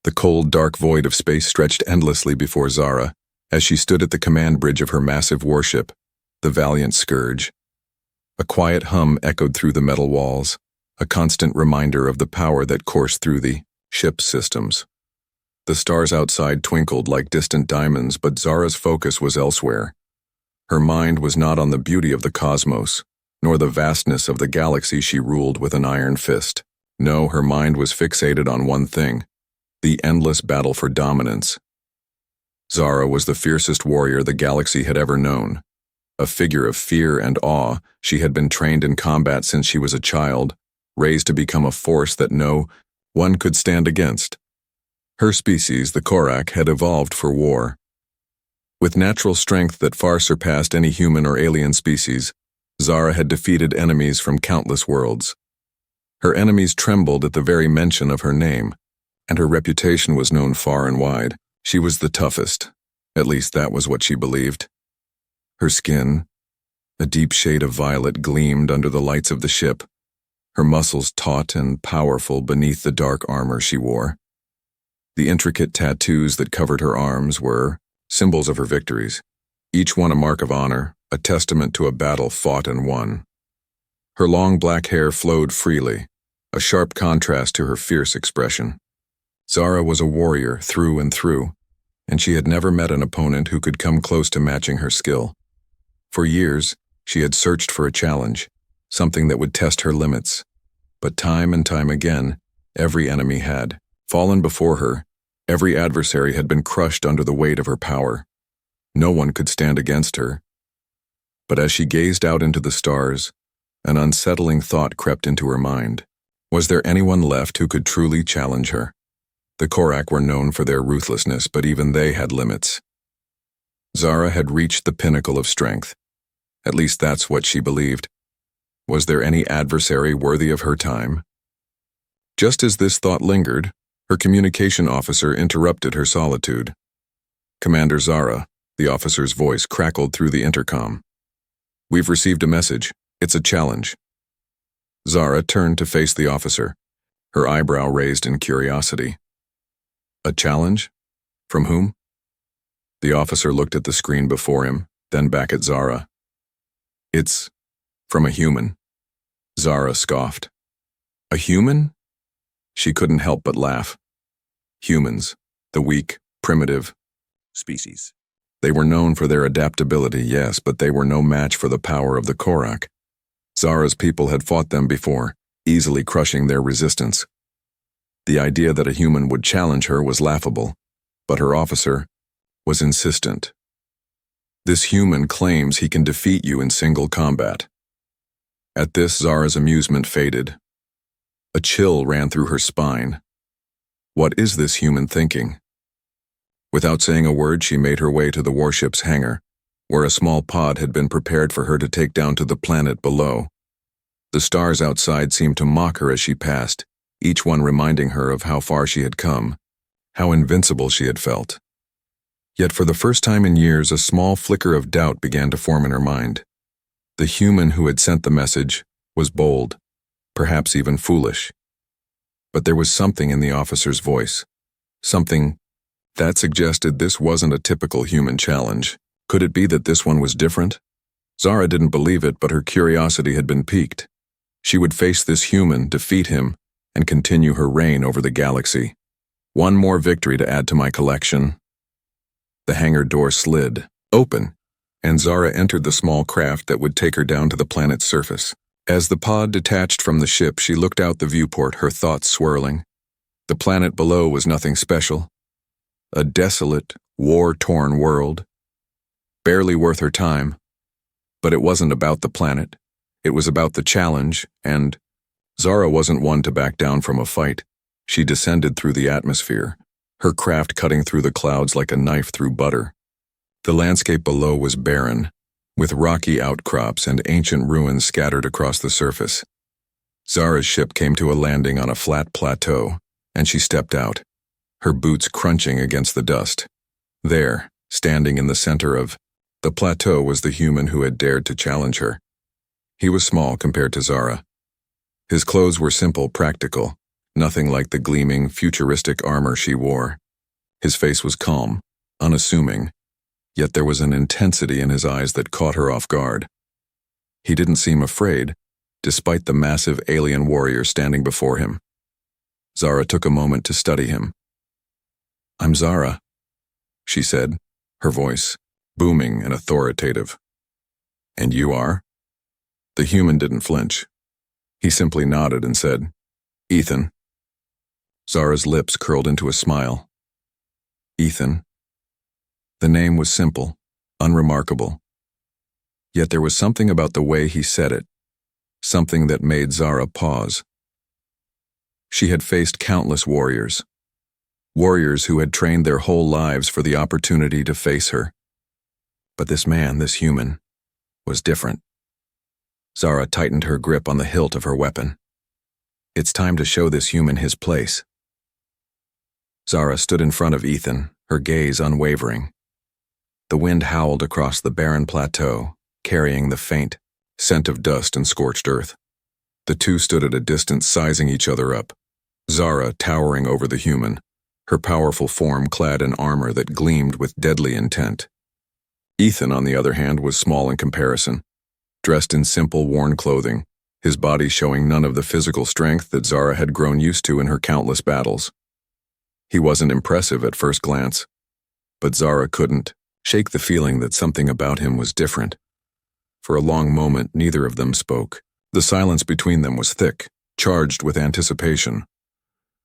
The cold, dark void of space stretched endlessly before Zara as she stood at the command bridge of her massive warship, the Valiant Scourge. A quiet hum echoed through the metal walls, a constant reminder of the power that coursed through the ship's systems. The stars outside twinkled like distant diamonds, but Zara's focus was elsewhere. Her mind was not on the beauty of the cosmos, nor the vastness of the galaxy she ruled with an iron fist. No, her mind was fixated on one thing: the endless battle for dominance. Zara was the fiercest warrior the galaxy had ever known. A figure of fear and awe, she had been trained in combat since she was a child, raised to become a force that no one could stand against. Her species, the Korak, had evolved for war. With natural strength that far surpassed any human or alien species, Zara had defeated enemies from countless worlds. Her enemies trembled at the very mention of her name, and her reputation was known far and wide. She was the toughest, at least that was what she believed. Her skin, a deep shade of violet, gleamed under the lights of the ship, her muscles taut and powerful beneath the dark armor she wore. The intricate tattoos that covered her arms were symbols of her victories, each one a mark of honor, a testament to a battle fought and won. Her long black hair flowed freely, a sharp contrast to her fierce expression. Zara was a warrior through and through, and she had never met an opponent who could come close to matching her skill. For years, she had searched for a challenge, something that would test her limits. But time and time again, every enemy had fallen before her. Every adversary had been crushed under the weight of her power. No one could stand against her. But as she gazed out into the stars, an unsettling thought crept into her mind. Was there anyone left who could truly challenge her? The Korak were known for their ruthlessness, but even they had limits. Zara had reached the pinnacle of strength. At least that's what she believed. Was there any adversary worthy of her time? Just as this thought lingered, her communication officer interrupted her solitude. "Commander Zara," the officer's voice crackled through the intercom. "We've received a message. It's a challenge." Zara turned to face the officer, her eyebrow raised in curiosity. "A challenge? From whom?" The officer looked at the screen before him, then back at Zara. "It's from a human." Zara scoffed. "A human?" She couldn't help but laugh. Humans, the weak, primitive species. They were known for their adaptability, yes, but they were no match for the power of the Korak. Zara's people had fought them before, easily crushing their resistance. The idea that a human would challenge her was laughable, but her officer was insistent. "This human claims he can defeat you in single combat." At this, Zara's amusement faded. A chill ran through her spine. What is this human thinking? Without saying a word, she made her way to the warship's hangar, where a small pod had been prepared for her to take down to the planet below. The stars outside seemed to mock her as she passed, each one reminding her of how far she had come, how invincible she had felt. Yet for the first time in years, a small flicker of doubt began to form in her mind. The human who had sent the message was bold, perhaps even foolish. But there was something in the officer's voice, something that suggested this wasn't a typical human challenge. Could it be that this one was different? Zara didn't believe it, but her curiosity had been piqued. She would face this human, defeat him, and continue her reign over the galaxy. One more victory to add to my collection. The hangar door slid open, and Zara entered the small craft that would take her down to the planet's surface. As the pod detached from the ship, she looked out the viewport, her thoughts swirling. The planet below was nothing special. A desolate, war-torn world. Barely worth her time. But it wasn't about the planet. It was about the challenge, and Zara wasn't one to back down from a fight. She descended through the atmosphere, her craft cutting through the clouds like a knife through butter. The landscape below was barren, with rocky outcrops and ancient ruins scattered across the surface. Zara's ship came to a landing on a flat plateau, and she stepped out, her boots crunching against the dust. There, standing in the center of the plateau, was the human who had dared to challenge her. He was small compared to Zara. His clothes were simple, practical, nothing like the gleaming, futuristic armor she wore. His face was calm, unassuming, yet there was an intensity in his eyes that caught her off guard. He didn't seem afraid, despite the massive alien warrior standing before him. Zara took a moment to study him. "I'm Zara," she said, her voice booming and authoritative. "And you are?" The human didn't flinch. He simply nodded and said, "Ethan." Zara's lips curled into a smile. Ethan. The name was simple, unremarkable. Yet there was something about the way he said it, something that made Zara pause. She had faced countless warriors who had trained their whole lives for the opportunity to face her. But this man, this human, was different. Zara tightened her grip on the hilt of her weapon. It's time to show this human his place. Zara stood in front of Ethan, her gaze unwavering. The wind howled across the barren plateau, carrying the faint scent of dust and scorched earth. The two stood at a distance, sizing each other up. Zara towering over the human, her powerful form clad in armor that gleamed with deadly intent. Ethan, on the other hand, was small in comparison, dressed in simple, worn clothing, his body showing none of the physical strength that Zara had grown used to in her countless battles. He wasn't impressive at first glance, but Zara couldn't shake the feeling that something about him was different. For a long moment, neither of them spoke. The silence between them was thick, charged with anticipation.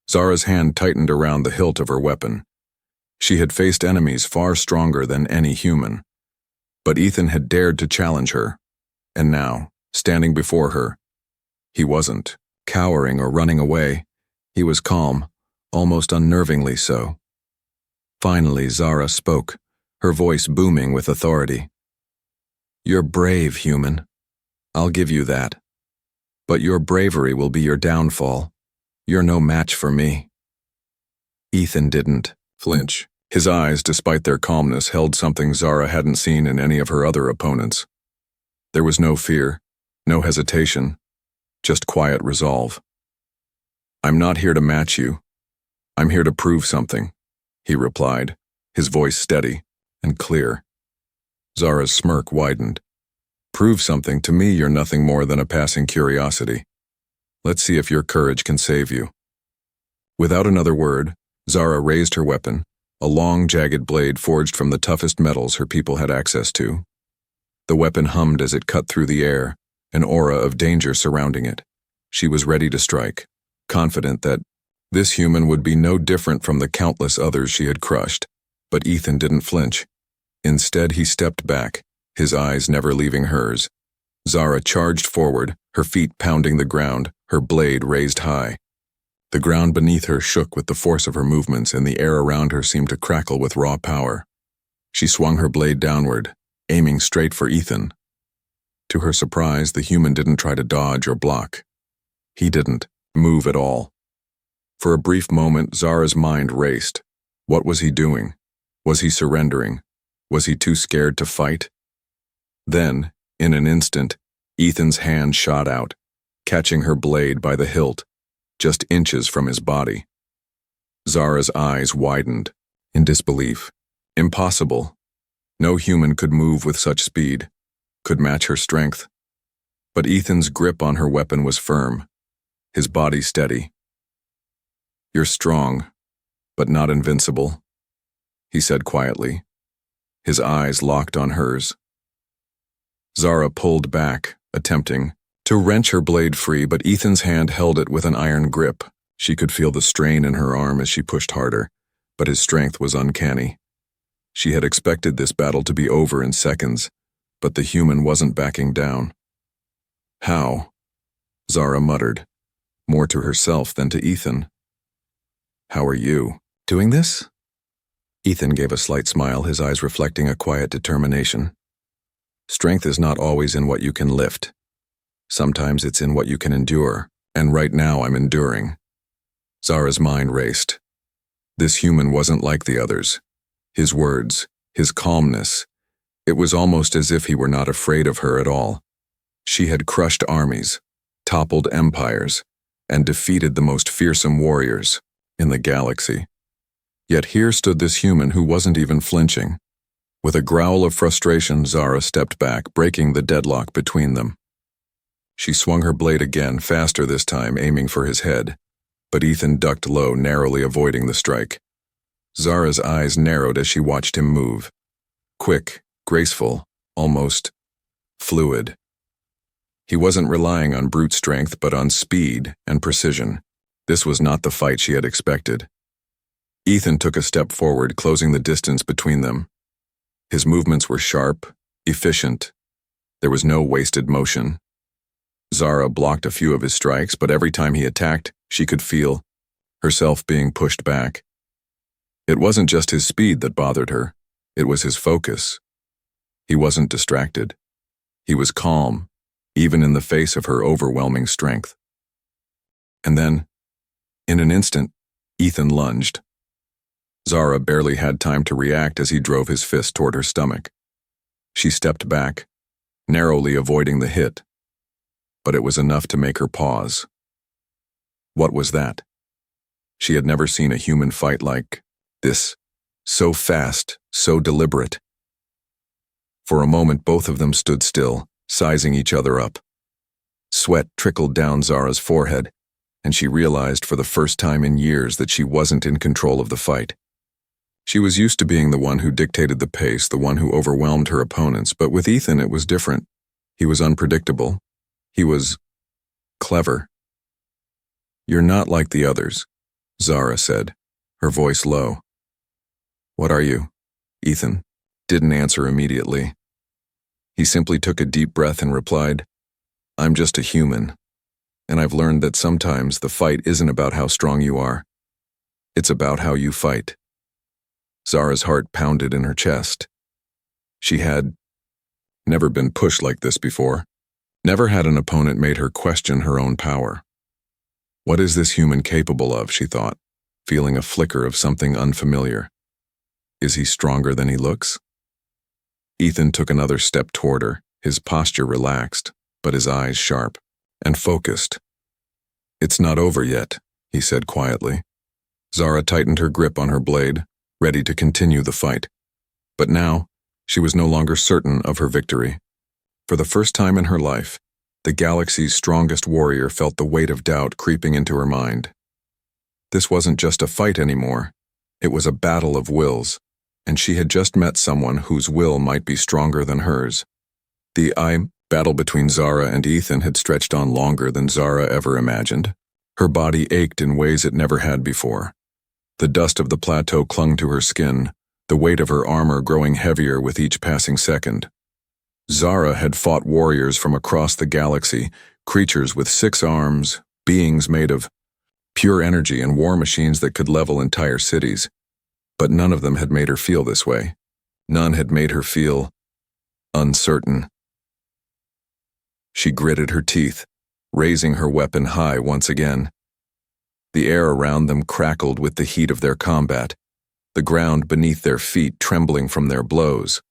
Zara's hand tightened around the hilt of her weapon. She had faced enemies far stronger than any human, but Ethan had dared to challenge her, and now, standing before her, he wasn't cowering or running away. He was calm, almost unnervingly so. Finally, Zara spoke, her voice booming with authority. "You're brave, human. I'll give you that. But your bravery will be your downfall. You're no match for me." Ethan didn't flinch. His eyes, despite their calmness, held something Zara hadn't seen in any of her other opponents. There was no fear, no hesitation, just quiet resolve. "I'm not here to match you. I'm here to prove something," he replied, his voice steady and clear. Zara's smirk widened. "Prove something? To me, you're nothing more than a passing curiosity. Let's see if your courage can save you." Without another word, Zara raised her weapon, a long, jagged blade forged from the toughest metals her people had access to. The weapon hummed as it cut through the air, an aura of danger surrounding it. She was ready to strike, confident that this human would be no different from the countless others she had crushed. But Ethan didn't flinch. Instead, he stepped back, his eyes never leaving hers. Zara charged forward, her feet pounding the ground, her blade raised high. The ground beneath her shook with the force of her movements, and the air around her seemed to crackle with raw power. She swung her blade downward, aiming straight for Ethan. To her surprise, the human didn't try to dodge or block. He didn't move at all. For a brief moment, Zara's mind raced. What was he doing? Was he surrendering? Was he too scared to fight? Then, in an instant, Ethan's hand shot out, catching her blade by the hilt, just inches from his body. Zara's eyes widened in disbelief. Impossible. No human could move with such speed, could match her strength. But Ethan's grip on her weapon was firm, his body steady. "You're strong, but not invincible," he said quietly, his eyes locked on hers. Zara pulled back, attempting to wrench her blade free, but Ethan's hand held it with an iron grip. She could feel the strain in her arm as she pushed harder, but his strength was uncanny. She had expected this battle to be over in seconds, but the human wasn't backing down. "How?" Zara muttered, more to herself than to Ethan. "How are you doing this?" Ethan gave a slight smile, his eyes reflecting a quiet determination. "Strength is not always in what you can lift. Sometimes it's in what you can endure, and right now I'm enduring." Zara's mind raced. This human wasn't like the others. His words, his calmness, it was almost as if he were not afraid of her at all. She had crushed armies, toppled empires, and defeated the most fearsome warriors in the galaxy. Yet here stood this human who wasn't even flinching. With a growl of frustration, Zara stepped back, breaking the deadlock between them. She swung her blade again, faster this time, aiming for his head, but Ethan ducked low, narrowly avoiding the strike. Zara's eyes narrowed as she watched him move. Quick, graceful, almost fluid. He wasn't relying on brute strength, but on speed and precision. This was not the fight she had expected. Ethan took a step forward, closing the distance between them. His movements were sharp, efficient. There was no wasted motion. Zara blocked a few of his strikes, but every time he attacked, she could feel herself being pushed back. It wasn't just his speed that bothered her. It was his focus. He wasn't distracted. He was calm, even in the face of her overwhelming strength. And then, in an instant, Ethan lunged. Zara barely had time to react as he drove his fist toward her stomach. She stepped back, narrowly avoiding the hit, but it was enough to make her pause. What was that? She had never seen a human fight like this, so fast, so deliberate. For a moment, both of them stood still, sizing each other up. Sweat trickled down Zara's forehead, and she realized for the first time in years that she wasn't in control of the fight. She was used to being the one who dictated the pace, the one who overwhelmed her opponents, but with Ethan it was different. He was unpredictable. He was clever. "You're not like the others," Zara said, her voice low. "What are you?" Ethan didn't answer immediately. He simply took a deep breath and replied, "I'm just a human, and I've learned that sometimes the fight isn't about how strong you are. It's about how you fight." Zara's heart pounded in her chest. She had never been pushed like this before. Never had an opponent made her question her own power. What is this human capable of, she thought, feeling a flicker of something unfamiliar. Is he stronger than he looks? Ethan took another step toward her, his posture relaxed, but his eyes sharp and focused. "It's not over yet," he said quietly. Zara tightened her grip on her blade, ready to continue the fight. But now, she was no longer certain of her victory. For the first time in her life, the galaxy's strongest warrior felt the weight of doubt creeping into her mind. This wasn't just a fight anymore. It was a battle of wills, and she had just met someone whose will might be stronger than hers. The battle between Zara and Ethan had stretched on longer than Zara ever imagined. Her body ached in ways it never had before. The dust of the plateau clung to her skin, the weight of her armor growing heavier with each passing second. Zara had fought warriors from across the galaxy, creatures with 6 arms, beings made of pure energy and war machines that could level entire cities. But none of them had made her feel this way. None had made her feel uncertain. She gritted her teeth, raising her weapon high once again. The air around them crackled with the heat of their combat, the ground beneath their feet trembling from their blows.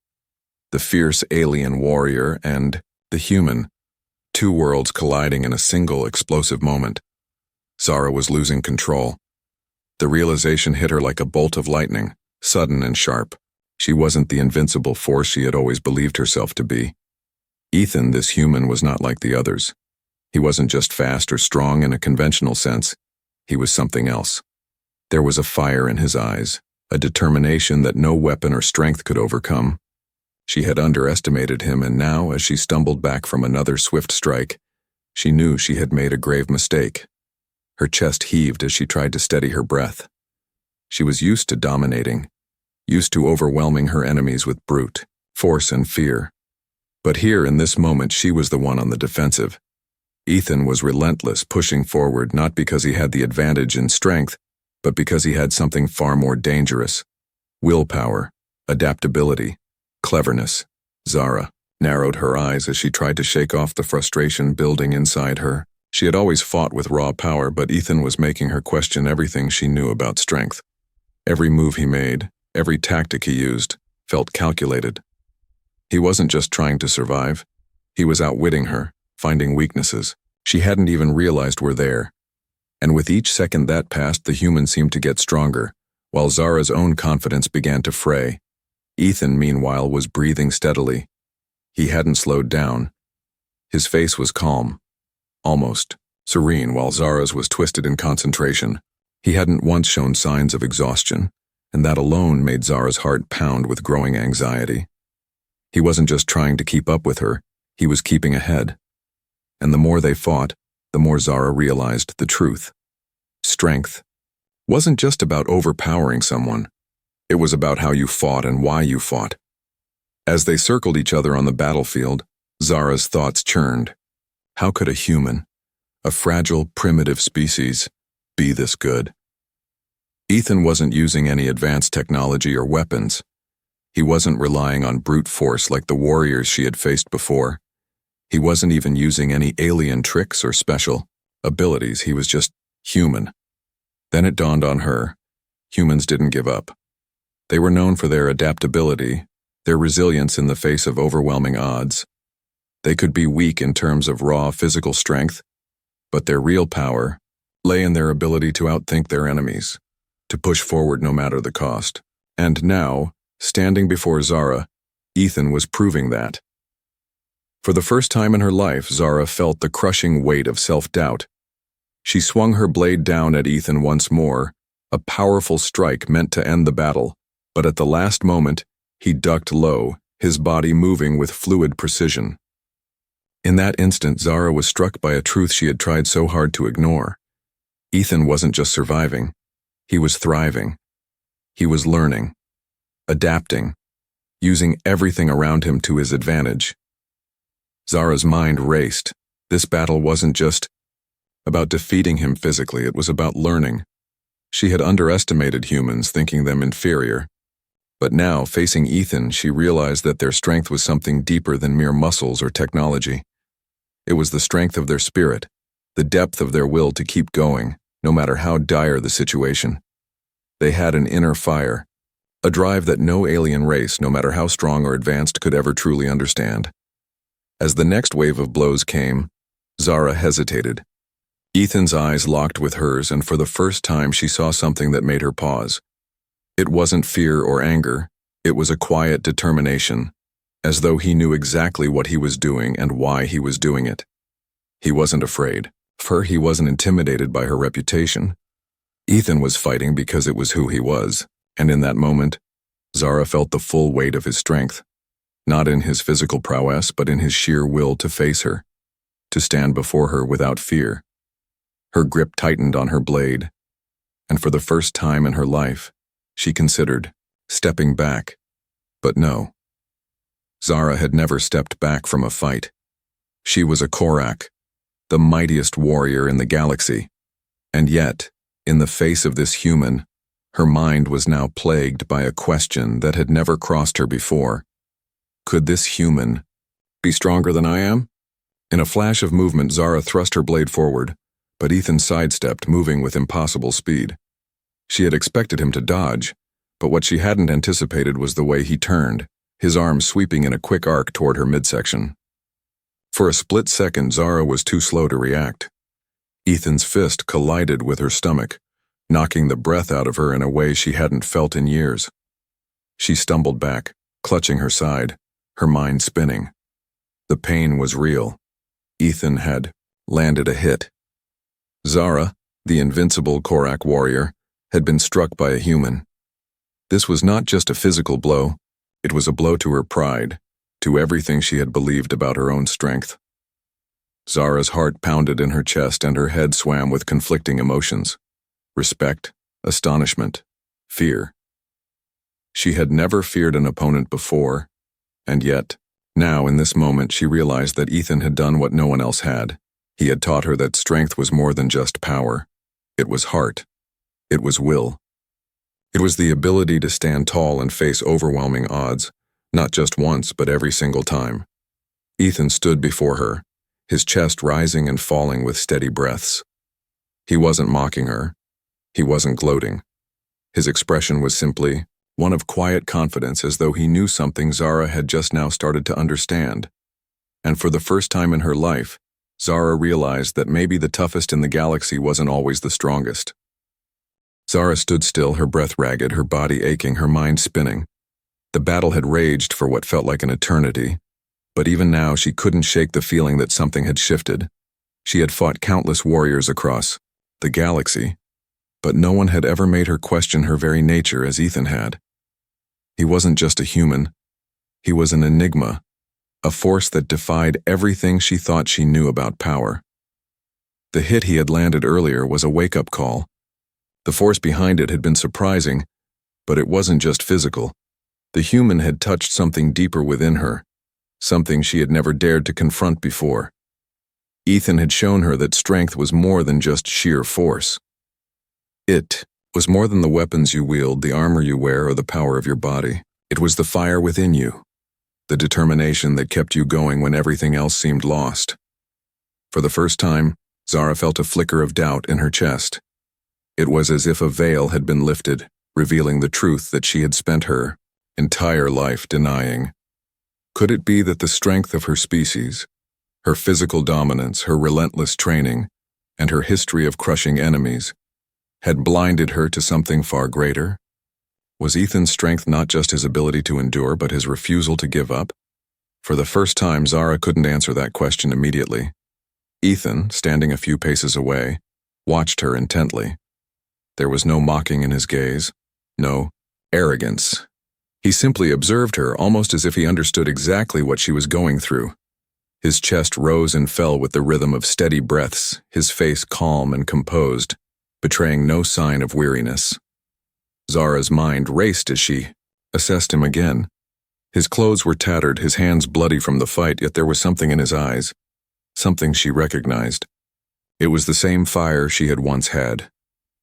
The fierce alien warrior and the human, 2 worlds colliding in a single explosive moment. Zara was losing control. The realization hit her like a bolt of lightning, sudden and sharp. She wasn't the invincible force she had always believed herself to be. Ethan, this human, was not like the others. He wasn't just fast or strong in a conventional sense. He was something else. There was a fire in his eyes, a determination that no weapon or strength could overcome. She had underestimated him, and now, as she stumbled back from another swift strike, she knew she had made a grave mistake. Her chest heaved as she tried to steady her breath. She was used to dominating, used to overwhelming her enemies with brute force and fear. But here, in this moment, she was the one on the defensive. Ethan was relentless, pushing forward not because he had the advantage in strength, but because he had something far more dangerous: willpower, adaptability, cleverness. Zara narrowed her eyes as she tried to shake off the frustration building inside her. She had always fought with raw power, but Ethan was making her question everything she knew about strength. Every move he made, every tactic he used, felt calculated. He wasn't just trying to survive. He was outwitting her, finding weaknesses she hadn't even realized were there. And with each second that passed, the human seemed to get stronger, while Zara's own confidence began to fray. Ethan, meanwhile, was breathing steadily. He hadn't slowed down. His face was calm, almost serene, while Zara's was twisted in concentration. He hadn't once shown signs of exhaustion, and that alone made Zara's heart pound with growing anxiety. He wasn't just trying to keep up with her, he was keeping ahead. And the more they fought, the more Zara realized the truth. Strength wasn't just about overpowering someone. It was about how you fought and why you fought. As they circled each other on the battlefield, Zara's thoughts churned. How could a human, a fragile, primitive species, be this good? Ethan wasn't using any advanced technology or weapons. He wasn't relying on brute force like the warriors she had faced before. He wasn't even using any alien tricks or special abilities. He was just human. Then it dawned on her. Humans didn't give up. They were known for their adaptability, their resilience in the face of overwhelming odds. They could be weak in terms of raw physical strength, but their real power lay in their ability to outthink their enemies, to push forward no matter the cost. And now, standing before Zara, Ethan was proving that. For the first time in her life, Zara felt the crushing weight of self-doubt. She swung her blade down at Ethan once more, a powerful strike meant to end the battle, but at the last moment, he ducked low, his body moving with fluid precision. In that instant, Zara was struck by a truth she had tried so hard to ignore. Ethan wasn't just surviving, he was thriving. He was learning, adapting, using everything around him to his advantage. Zara's mind raced. This battle wasn't just about defeating him physically, it was about learning. She had underestimated humans, thinking them inferior. But now, facing Ethan, she realized that their strength was something deeper than mere muscles or technology. It was the strength of their spirit, the depth of their will to keep going, no matter how dire the situation. They had an inner fire, a drive that no alien race, no matter how strong or advanced, could ever truly understand. As the next wave of blows came, Zara hesitated. Ethan's eyes locked with hers, and for the first time she saw something that made her pause. It wasn't fear or anger, it was a quiet determination, as though he knew exactly what he was doing and why he was doing it. He wasn't afraid. For he wasn't intimidated by her reputation. Ethan was fighting because it was who he was, and in that moment, Zara felt the full weight of his strength, not in his physical prowess, but in his sheer will to face her, to stand before her without fear. Her grip tightened on her blade, and for the first time in her life, she considered stepping back. But no. Zara had never stepped back from a fight. She was a Korak, the mightiest warrior in the galaxy. And yet, in the face of this human, her mind was now plagued by a question that had never crossed her before. Could this human be stronger than I am? In a flash of movement, Zara thrust her blade forward, but Ethan sidestepped, moving with impossible speed. She had expected him to dodge, but what she hadn't anticipated was the way he turned, his arm sweeping in a quick arc toward her midsection. For a split second, Zara was too slow to react. Ethan's fist collided with her stomach, knocking the breath out of her in a way she hadn't felt in years. She stumbled back, clutching her side, her mind spinning. The pain was real. Ethan had landed a hit. Zara, the invincible Korak warrior, had been struck by a human. This was not just a physical blow, it was a blow to her pride, to everything she had believed about her own strength. Zara's heart pounded in her chest and her head swam with conflicting emotions. Respect, astonishment, fear. She had never feared an opponent before, and yet, now in this moment she realized that Ethan had done what no one else had. He had taught her that strength was more than just power. It was heart. It was will. It was the ability to stand tall and face overwhelming odds, not just once, but every single time. Ethan stood before her, his chest rising and falling with steady breaths. He wasn't mocking her. He wasn't gloating. His expression was simply one of quiet confidence, as though he knew something Zara had just now started to understand. And for the first time in her life, Zara realized that maybe the toughest in the galaxy wasn't always the strongest. Zara stood still, her breath ragged, her body aching, her mind spinning. The battle had raged for what felt like an eternity, but even now she couldn't shake the feeling that something had shifted. She had fought countless warriors across the galaxy, but no one had ever made her question her very nature as Ethan had. He wasn't just a human. He was an enigma, a force that defied everything she thought she knew about power. The hit he had landed earlier was a wake-up call. The force behind it had been surprising, but it wasn't just physical. The human had touched something deeper within her, something she had never dared to confront before. Ethan had shown her that strength was more than just sheer force. It was more than the weapons you wield, the armor you wear, or the power of your body. It was the fire within you, the determination that kept you going when everything else seemed lost. For the first time, Zara felt a flicker of doubt in her chest. It was as if a veil had been lifted, revealing the truth that she had spent her entire life denying. Could it be that the strength of her species, her physical dominance, her relentless training, and her history of crushing enemies, had blinded her to something far greater? Was Ethan's strength not just his ability to endure, but his refusal to give up? For the first time, Zara couldn't answer that question immediately. Ethan, standing a few paces away, watched her intently. There was no mocking in his gaze, no arrogance. He simply observed her, almost as if he understood exactly what she was going through. His chest rose and fell with the rhythm of steady breaths, his face calm and composed, betraying no sign of weariness. Zara's mind raced as she assessed him again. His clothes were tattered, his hands bloody from the fight, yet there was something in his eyes, something she recognized. It was the same fire she had once had,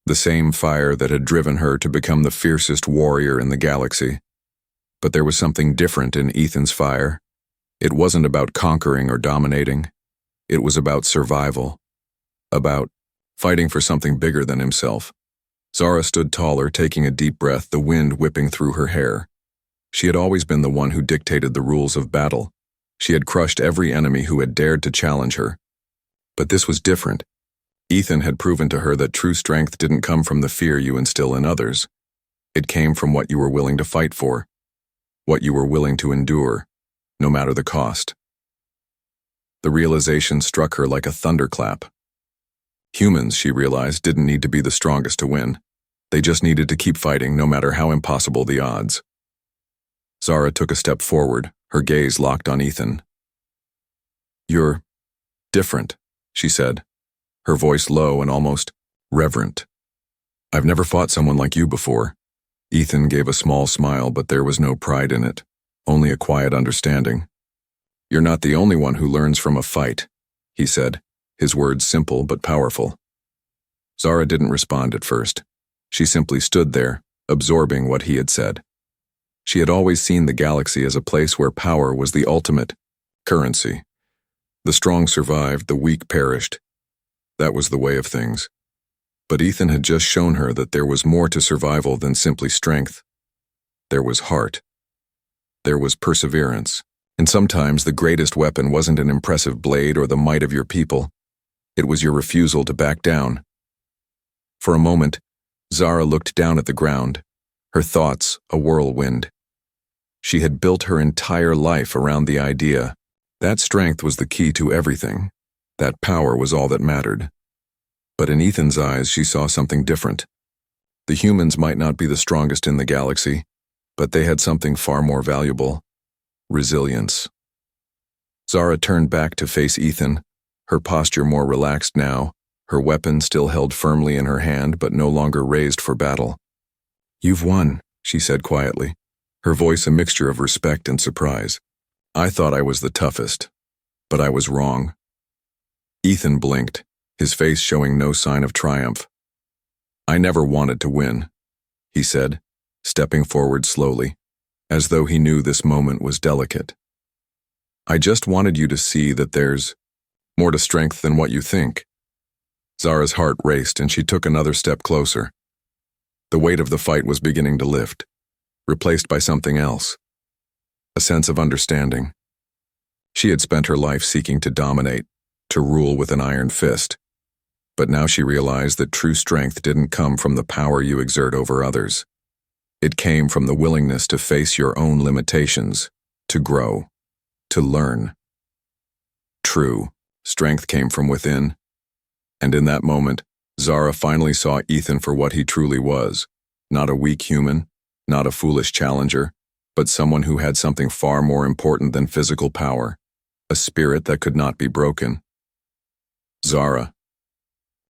the same fire that had driven her to become the fiercest warrior in the galaxy. But there was something different in Ethan's fire. It wasn't about conquering or dominating. It was about survival, about fighting for something bigger than himself. Zara stood taller, taking a deep breath, the wind whipping through her hair. She had always been the one who dictated the rules of battle. She had crushed every enemy who had dared to challenge her. But this was different. Ethan had proven to her that true strength didn't come from the fear you instill in others. It came from what you were willing to fight for, what you were willing to endure, no matter the cost. The realization struck her like a thunderclap. Humans, she realized, didn't need to be the strongest to win. They just needed to keep fighting, no matter how impossible the odds. Zara took a step forward, her gaze locked on Ethan. "You're different," she said, her voice low and almost reverent. "I've never fought someone like you before." Ethan gave a small smile, but there was no pride in it, only a quiet understanding. "You're not the only one who learns from a fight," he said, his words simple but powerful. Zara didn't respond at first. She simply stood there, absorbing what he had said. She had always seen the galaxy as a place where power was the ultimate currency. The strong survived, the weak perished. That was the way of things. But Ethan had just shown her that there was more to survival than simply strength. There was heart. There was perseverance. And sometimes the greatest weapon wasn't an impressive blade or the might of your people. It was your refusal to back down. For a moment, Zara looked down at the ground, her thoughts a whirlwind. She had built her entire life around the idea that strength was the key to everything, that power was all that mattered. But in Ethan's eyes, she saw something different. The humans might not be the strongest in the galaxy, but they had something far more valuable: resilience. Zara turned back to face Ethan, her posture more relaxed now, her weapon still held firmly in her hand but no longer raised for battle. "You've won," she said quietly, her voice a mixture of respect and surprise. "I thought I was the toughest, but I was wrong." Ethan blinked, his face showing no sign of triumph. "I never wanted to win," he said, stepping forward slowly, as though he knew this moment was delicate. "I just wanted you to see that there's more to strength than what you think." Zara's heart raced and she took another step closer. The weight of the fight was beginning to lift, replaced by something else, a sense of understanding. She had spent her life seeking to dominate, to rule with an iron fist. But now she realized that true strength didn't come from the power you exert over others. It came from the willingness to face your own limitations, to grow, to learn. True, strength came from within. And in that moment, Zara finally saw Ethan for what he truly was, not a weak human, not a foolish challenger, but someone who had something far more important than physical power, a spirit that could not be broken. Zara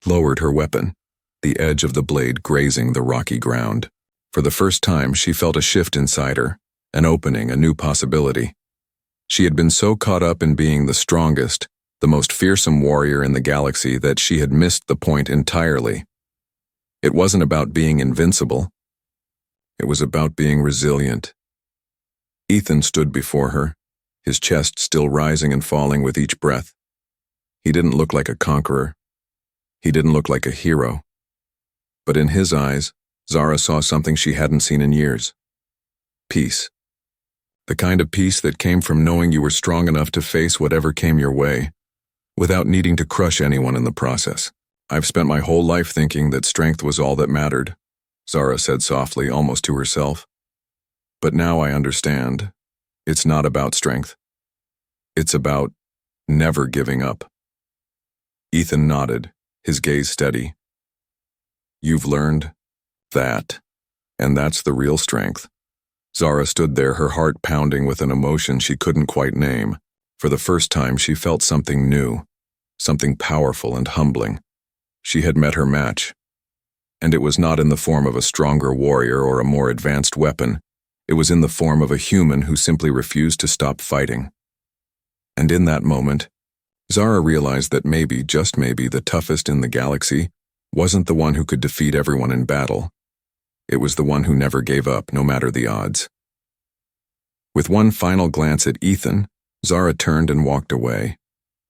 lowered her weapon, the edge of the blade grazing the rocky ground. For the first time, she felt a shift inside her, an opening, a new possibility. She had been so caught up in being the strongest, the most fearsome warrior in the galaxy that she had missed the point entirely. It wasn't about being invincible. It was about being resilient. Ethan stood before her, his chest still rising and falling with each breath. He didn't look like a conqueror. He didn't look like a hero. But in his eyes, Zara saw something she hadn't seen in years. Peace. The kind of peace that came from knowing you were strong enough to face whatever came your way, without needing to crush anyone in the process. I've spent my whole life thinking that strength was all that mattered, Zara said softly, almost to herself. But now I understand. It's not about strength. It's about never giving up. Ethan nodded, his gaze steady. You've learned that, and that's the real strength. Zara stood there, her heart pounding with an emotion she couldn't quite name. For the first time, she felt something new, something powerful and humbling. She had met her match. And it was not in the form of a stronger warrior or a more advanced weapon. It was in the form of a human who simply refused to stop fighting. And in that moment, Zara realized that maybe, just maybe, the toughest in the galaxy wasn't the one who could defeat everyone in battle. It was the one who never gave up, no matter the odds. With one final glance at Ethan, Zara turned and walked away,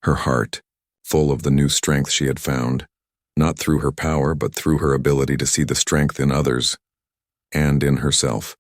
her heart full of the new strength she had found, not through her power, but through her ability to see the strength in others and in herself.